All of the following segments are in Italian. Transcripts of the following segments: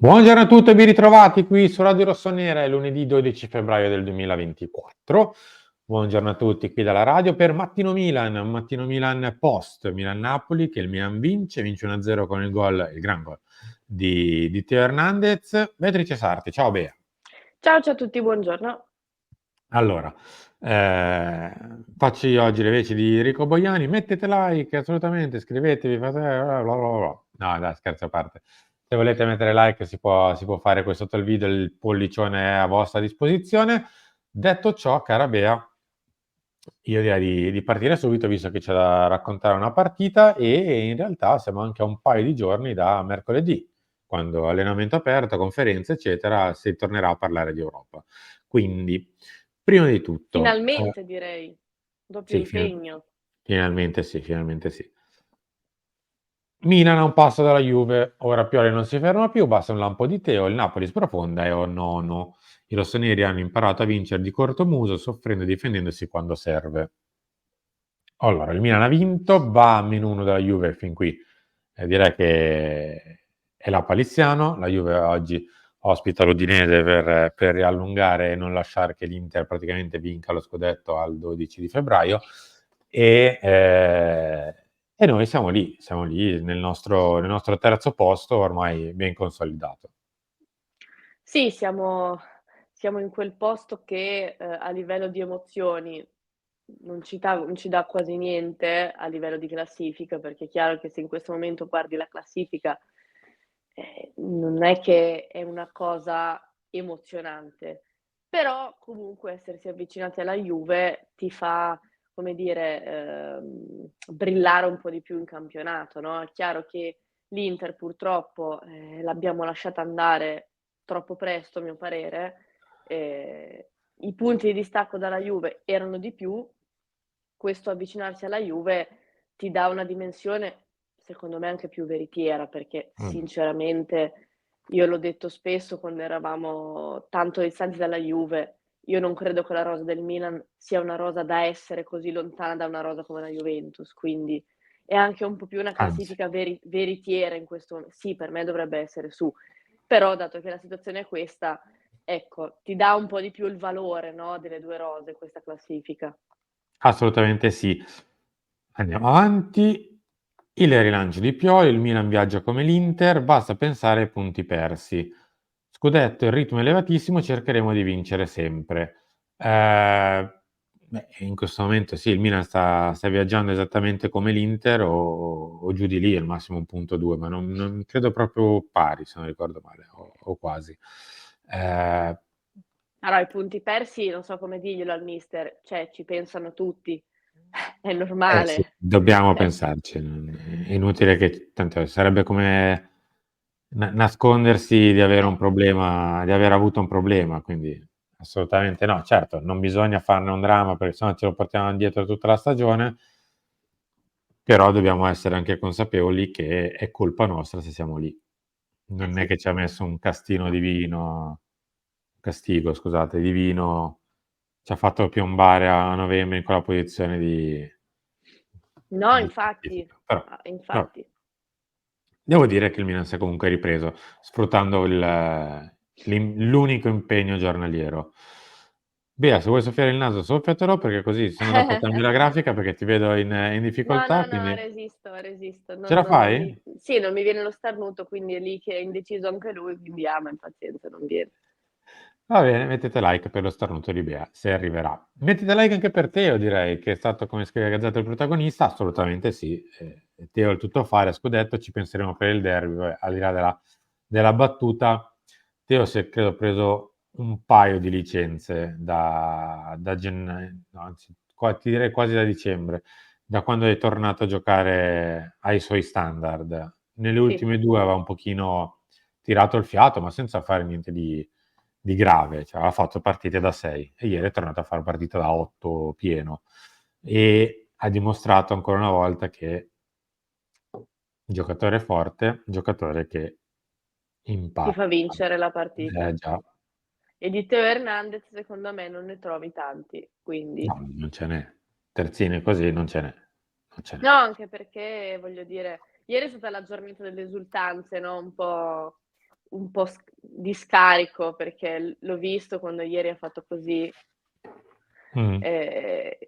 Buongiorno a tutti e ben ritrovati qui su Radio Rossonera, è lunedì 12 febbraio del 2024. Buongiorno a tutti qui dalla radio per Mattino Milan post Milan-Napoli, che il Milan vince 1-0 con il gran gol di Teo Hernandez. Beatrice Sarti, ciao Bea. Ciao a tutti, buongiorno. Allora, faccio io oggi le veci di Enrico Boiani, mettete like assolutamente, iscrivetevi, fate bla bla bla. No, dai, scherzo a parte. Se volete mettere like si può fare qui sotto il video, il pollicione è a vostra disposizione. Detto ciò, cara Bea, io direi di partire subito, visto che c'è da raccontare una partita e in realtà siamo anche a un paio di giorni da mercoledì, quando allenamento aperto, conferenze, eccetera, si tornerà a parlare di Europa. Quindi, prima di tutto, Finalmente direi, doppio sì, impegno. finalmente sì, finalmente sì. Milan a un passo dalla Juve, ora Pioli non si ferma più, basta un lampo di Teo, il Napoli sprofonda e è nono. I rossoneri hanno imparato a vincere di cortomuso, soffrendo e difendendosi quando serve. Allora, il Milan ha vinto, va a -1 dalla Juve fin qui. Direi che è la paliziano. La Juve oggi ospita l'Udinese per riallungare e non lasciare che l'Inter praticamente vinca lo scudetto al 12 di febbraio. E, eh, e noi siamo lì nel nostro terzo posto ormai ben consolidato. Sì, siamo in quel posto che a livello di emozioni non ci dà quasi niente a livello di classifica, perché è chiaro che se in questo momento guardi la classifica, non è che è una cosa emozionante, però comunque essersi avvicinati alla Juve ti fa, come dire, brillare un po' di più in campionato, no, è chiaro che l'Inter purtroppo, l'abbiamo lasciata andare troppo presto a mio parere, i punti di distacco dalla Juve erano di più, questo avvicinarsi alla Juve ti dà una dimensione, secondo me, anche più veritiera, perché Mm. sinceramente io l'ho detto spesso quando eravamo tanto distanti dalla Juve, io non credo che la rosa del Milan sia una rosa da essere così lontana da una rosa come la Juventus, quindi è anche un po' più una Anzi. classifica veritiera in questo sì, per me dovrebbe essere su, però dato che la situazione è questa, ecco, ti dà un po' di più il valore, no, delle 2 rose questa classifica. Assolutamente sì. Andiamo avanti. Il rilancio di Pioli, il Milan viaggia come l'Inter, basta pensare ai punti persi. Scudetto, il ritmo è elevatissimo, cercheremo di vincere sempre. In questo momento sì, il Milan sta viaggiando esattamente come l'Inter o giù di lì, al massimo un punto due, ma non credo proprio pari, se non ricordo male, o quasi. Eh, Allora, i punti persi non so come dirglielo al mister, cioè ci pensano tutti, è Sì, normale. dobbiamo Eh, pensarci, è inutile che tanto sarebbe come nascondersi di avere un eh. problema, di aver avuto un problema, quindi assolutamente no. Certo, non bisogna farne un dramma perché sennò ce lo portiamo dietro tutta la stagione, però dobbiamo essere anche consapevoli che è colpa nostra se siamo lì. Eh Non è sì. che ci ha messo un castino divino, castigo, scusate, divino, ci ha fatto piombare a novembre in quella posizione No, di infatti, classifica. Però, vabbè. infatti. Devo dire che il Milan si è comunque ripreso, sfruttando l'unico impegno giornaliero. Bea, se vuoi soffiare il naso, soffiatelo, perché così, se no dopo cambio la grafica, perché ti vedo in No, difficoltà, no, no, quindi resisto. ce la Non mi fai? sì, non mi viene lo starnuto, quindi è lì che è indeciso anche lui, quindi ama pazienza, non viene. Va bene, mettete like per lo starnuto di Bea, se arriverà. Mettete like anche per Teo, direi, che è stato, come scrive Gazzetta, il protagonista. Assolutamente sì. Teo è il tuttofare a scudetto, ci penseremo per il derby, vabbè, al di là della battuta. Teo si è, credo, preso un paio di licenze da gennaio, no, anzi, ti direi quasi da dicembre, da quando è tornato a giocare ai suoi standard. Nelle Sì. ultime due aveva un pochino tirato il fiato, ma senza fare niente di grave, cioè aveva fatto partite da 6 e ieri è tornato a fare partite da 8 pieno e ha dimostrato ancora una volta che un giocatore forte, un giocatore che Ti fa impacta. vincere la partita. Già, E di Teo Hernandez secondo me non ne trovi tanti, quindi no, non ce n'è. Terzini così non ce n'è, non ce n'è. no, anche perché voglio dire, ieri è stata la giornata delle esultanze, no, un po' un po' di scarico, perché l'ho visto quando ieri ha fatto così. Mh.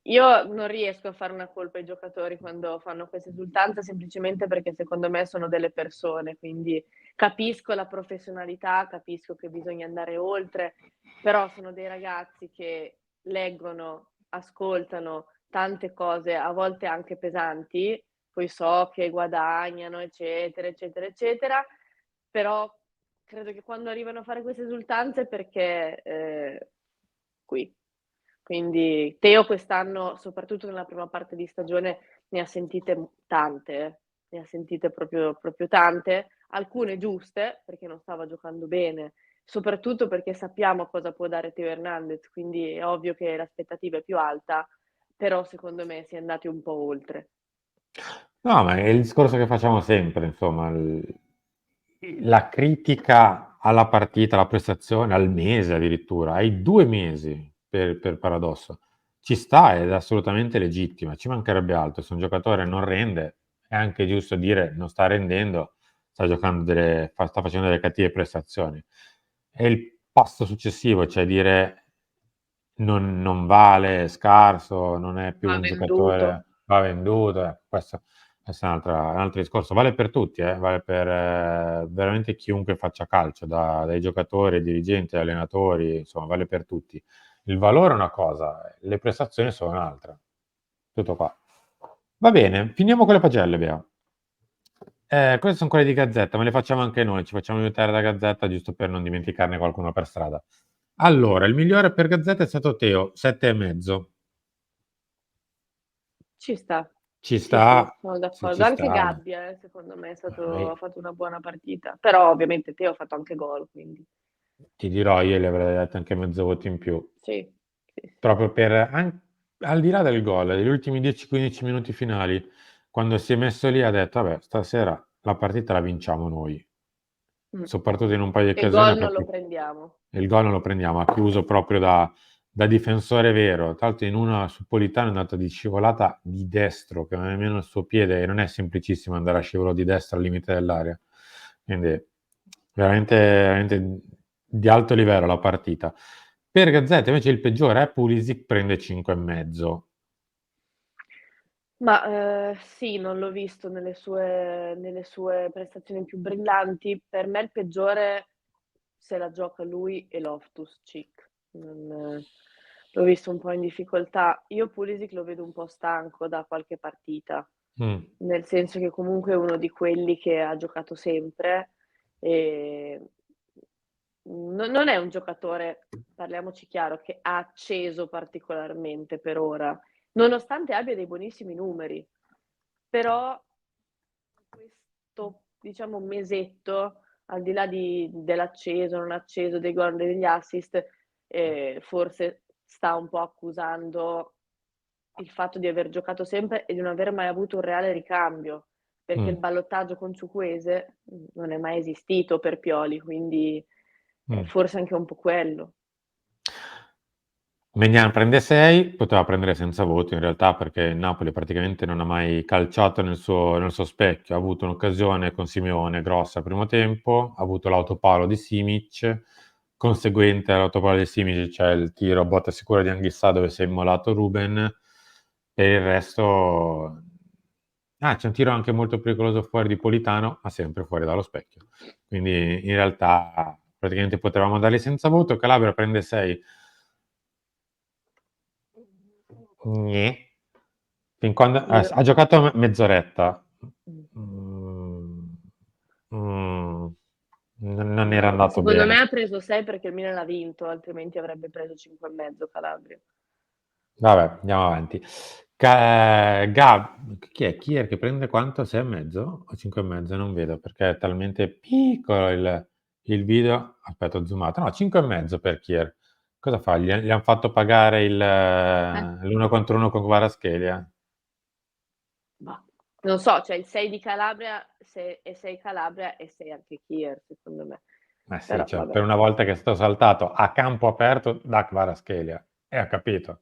Io non riesco a fare una colpa ai giocatori quando fanno questa esultanza, semplicemente perché secondo me sono delle persone, quindi capisco la professionalità, capisco che bisogna andare oltre, però sono dei ragazzi che leggono, ascoltano tante cose, a volte anche pesanti, poi so che guadagnano, eccetera, eccetera, eccetera, però credo che quando arrivano a fare queste esultanze è perché, qui. Quindi Teo quest'anno, soprattutto nella prima parte di stagione, ne ha sentite tante, ne ha sentite proprio tante, alcune giuste, perché non stava giocando bene, soprattutto perché sappiamo cosa può dare Teo Hernandez, quindi è ovvio che l'aspettativa è più alta, però secondo me si è andati un po' oltre. No, ma è il discorso che facciamo sempre, insomma, la critica alla partita, alla prestazione, al mese addirittura, ai 2 mesi per paradosso, ci sta ed è assolutamente legittima, ci mancherebbe altro. Se un giocatore non rende, è anche giusto dire non sta rendendo, sta facendo delle cattive prestazioni. E il passo successivo, cioè dire non vale, è scarso, non è più Va un venduto. giocatore, va venduto, questo è un altro discorso. Vale per tutti, vale per veramente chiunque faccia calcio, dai giocatori ai dirigenti, agli allenatori, insomma, vale per tutti. Il valore è una cosa, le prestazioni sono un'altra. Tutto qua. Va bene, finiamo con le pagelle, Bea. Queste sono quelle di Gazzetta, ma le facciamo anche noi, ci facciamo aiutare da Gazzetta giusto per non dimenticarne qualcuno per strada. Allora, il migliore per Gazzetta è stato Teo, 7,5. Ci sta. Ci Sì, sì, sta, sono se d'accordo. ci Anche sta. Gabbia, secondo me ha Eh, fatto una buona partita, però ovviamente Teo ha fatto anche gol, quindi Ti dirò, io gli avrei dato anche mezzo voto in più. sì, sì, sì. Proprio al di là del gol, degli ultimi 10-15 minuti finali, quando si è messo lì ha detto, vabbè, stasera la partita la vinciamo noi. Mh. Soprattutto in un paio di E il occasioni gol ha non lo capito. prendiamo. E il gol non lo prendiamo, ha chiuso proprio da difensore vero. Tra l'altro in una su Politano è andato di scivolata di destro, che non è nemmeno il suo piede, e non è semplicissimo andare a scivolo di destra al limite dell'area. Quindi veramente, veramente di alto livello la partita. Per Gazzetta invece il peggiore è Pulisic, prende 5,5. Ma, sì, non l'ho visto nelle sue prestazioni più brillanti. Per me il peggiore se la gioca lui e Loftus-Cheek. Non l'ho visto un po' in difficoltà. Io Pulisic lo vedo un po' stanco da qualche partita, Mm, nel senso che comunque è uno di quelli che ha giocato sempre, ehm, non è un giocatore, parliamoci chiaro, che ha acceso particolarmente per ora, nonostante abbia dei buonissimi numeri. Però questo, diciamo, mesetto, al di là dell'acceso, non acceso, dei gol, degli assist, forse sta un po' accusando il fatto di aver giocato sempre e di non aver mai avuto un reale ricambio, perché il mm, ballottaggio con Chukwueze, non è mai esistito per Pioli, quindi, mm. forse anche un po' quello. Maignan prende 6, poteva prendere senza voto in realtà perché il Napoli praticamente non ha mai calciato nel suo specchio, ha avuto un'occasione con Simeone grossa al primo tempo, ha avuto l'autopalo di Simic, conseguente all'autopalo di Simic c'è il tiro a botta sicura di Anghissà dove si è immolato Ruben, per il resto c'è un tiro anche molto pericoloso fuori di Politano, ma sempre fuori dallo specchio. Quindi in realtà praticamente potevamo darli senza voto, Calabria prende 6. Gnì. Fin quando Io ha giocato mezz'oretta. mh. Mm, mm, non era No, andato secondo me bene. ha preso 6 perché il Milan ha vinto, altrimenti avrebbe preso 5 e mezzo Calabria. Vabbè, andiamo avanti. Chi è? Kier che prende quanto? 6,5 o 5,5? Non vedo perché è talmente piccolo il video. Aspetta, ho zoomato. No, 5,5 per Kier. Cosa fa? Gli hanno fatto pagare Eh. l'uno contro uno con Kvaratskhelia? Bah, non so, cioè il 6 di Calabria, se è 6 Calabria e 6 anche Kier, secondo me. Eh sì, Però cioè, vabbè. per una volta che è stato saltato a campo aperto da Kvaratskhelia. E ha capito.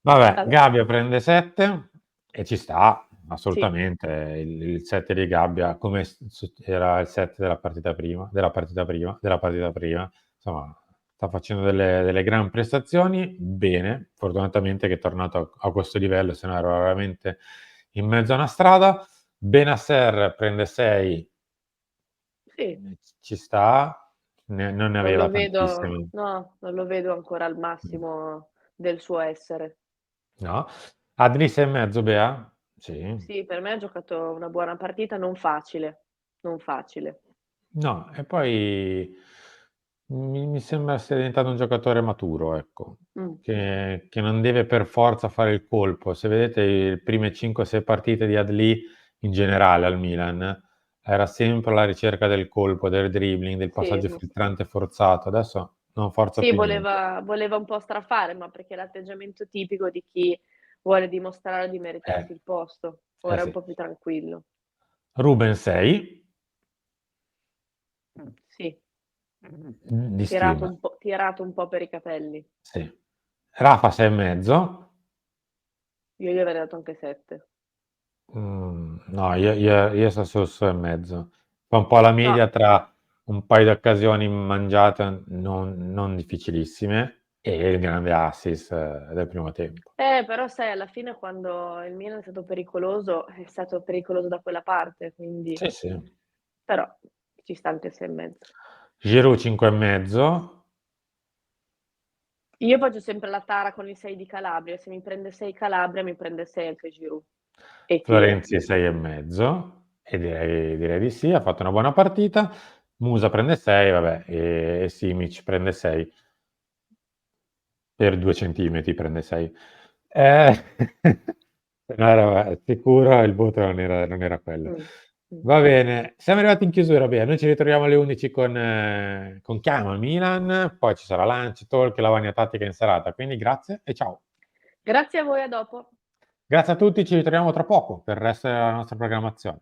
Vabbè, Vabbè. Gabbia prende 7 e ci sta. Sì, assolutamente. Il 7 di Gabbia, come era il 7 della partita prima, insomma, sta facendo delle gran prestazioni. Bene, fortunatamente che è tornato a questo livello, se no era veramente in mezzo a una strada. Benasser prende 6, sì, ci sta, non ne non aveva lo vedo tantissimi. no, non lo vedo ancora al massimo del suo essere. No? Adri 6,5 Bea? Sì. Sì, per me ha giocato una buona partita, non facile, non facile. No, e poi mi sembra sia diventato un giocatore maturo, ecco, Mh, che non deve per forza fare il colpo. Se vedete le prime 5-6 partite di Adli in generale al Milan, era sempre alla ricerca del colpo, del dribbling, del sì, passaggio filtrante forzato. Adesso non forza sì, più niente. voleva un po' strafare, ma perché è l'atteggiamento tipico di chi vuole dimostrare di Eh, meritarsi il posto. eh Ora è un sì. po' più tranquillo. Ruben 6 Sì, di stima, tirato un po' per i capelli. sì. Rafa 6,5. Io gli avrei dato anche 7. No, io sto sul 6,5. Fa un po' la No, media tra un paio di occasioni mangiate non difficilissime e il grande assist del primo tempo. però sai alla fine quando il Milan è stato pericoloso da quella parte, quindi Sì, sì. però ci sta anche 6 e mezzo. Giroud 5,5. Io faccio sempre la tara con i 6 di Calabria, se mi prende 6 Calabria mi prende 6 anche Giroud. E Chiesa. Florenzi 6,5 e direi di sì, ha fatto una buona partita. Musa prende 6, vabbè, e Simic prende 6. Per 2 centimetri prende 6. Eh, no, era sicuro il voto non era quello. Mh, mh. Va bene, siamo arrivati in chiusura. Bene, noi ci ritroviamo alle 11 con Chiama Milan, poi ci sarà Lunch Talk e Lavagna Tattica in serata. Quindi grazie e ciao. Grazie a voi, a dopo. Grazie a tutti, ci ritroviamo tra poco per il resto della nostra programmazione.